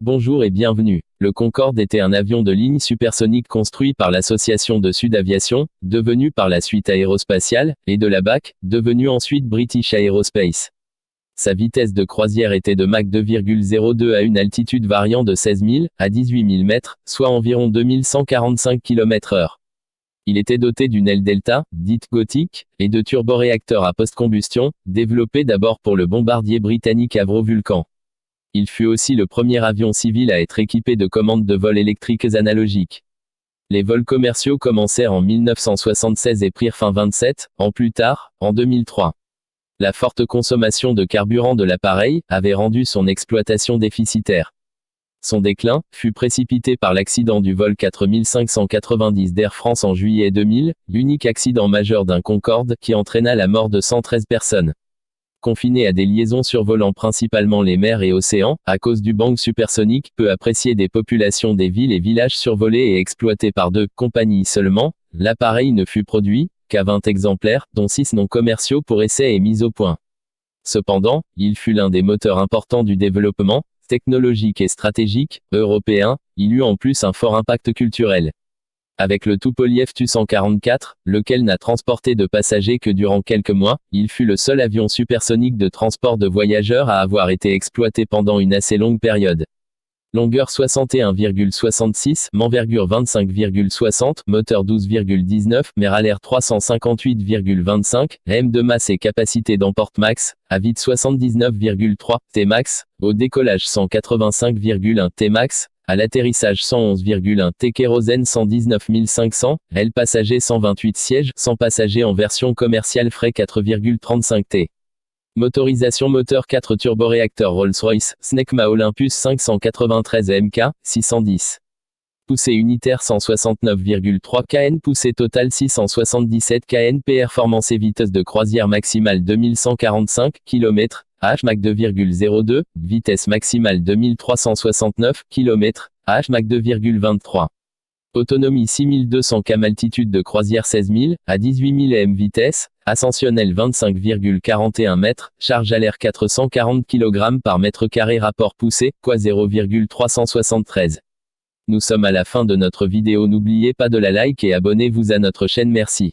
Bonjour et bienvenue. Le Concorde était un avion de ligne supersonique construit par l'Association de Sud Aviation, devenu par la suite Aérospatiale, et de la BAC, devenu ensuite British Aerospace. Sa vitesse de croisière était de Mach 2,02 à une altitude variant de 16 000 à 18 000 mètres, soit environ 2145 km/h. Il était doté d'une aile delta, dite gothique, et de turboréacteurs à post-combustion, développés d'abord pour le bombardier britannique Avro Vulcan. Il fut aussi le premier avion civil à être équipé de commandes de vol électriques analogiques. Les vols commerciaux commencèrent en 1976 et prirent fin 27 ans plus tard, en 2003. La forte consommation de carburant de l'appareil avait rendu son exploitation déficitaire. Son déclin fut précipité par l'accident du vol 4590 d'Air France en juillet 2000, l'unique accident majeur d'un Concorde qui entraîna la mort de 113 personnes. Confiné à des liaisons survolant principalement les mers et océans, à cause du bang supersonique, peu apprécié des populations des villes et villages survolés et exploités par 2 compagnies seulement, l'appareil ne fut produit qu'à 20 exemplaires, dont 6 non commerciaux pour essai et mise au point. Cependant, il fut l'un des moteurs importants du développement technologique et stratégique européen. Il eut en plus un fort impact culturel. Avec le Tupolev Tu-144, lequel n'a transporté de passagers que durant quelques mois, il fut le seul avion supersonique de transport de voyageurs à avoir été exploité pendant une assez longue période. Longueur 61,66, envergure 25,60, moteur 12,19, mer à l'air 358,25, m de masse et capacité d'emporte max, à vide 79,3 Tmax, au décollage 185,1 Tmax, à l'atterrissage 111,1 T, kérosène 119 500, L passagers 128 sièges, 100 passagers en version commerciale, frais 4,35 T. Motorisation moteur 4 turboréacteurs Rolls-Royce, Snecma Olympus 593 MK, 610. Poussée unitaire 169,3 kN, poussée totale 677 kN, performance et vitesse de croisière maximale 2145 km, H Mach 2,02, vitesse maximale 2369 km, H Mach 2,23. Autonomie 6200 km, altitude de croisière 16 000 à 18 000 m, vitesse ascensionnelle 25,41 m, charge à l'air 440 kg par mètre carré, rapport poussée, poids 0,373. Nous sommes à la fin de notre vidéo, n'oubliez pas de la like et abonnez-vous à notre chaîne, merci.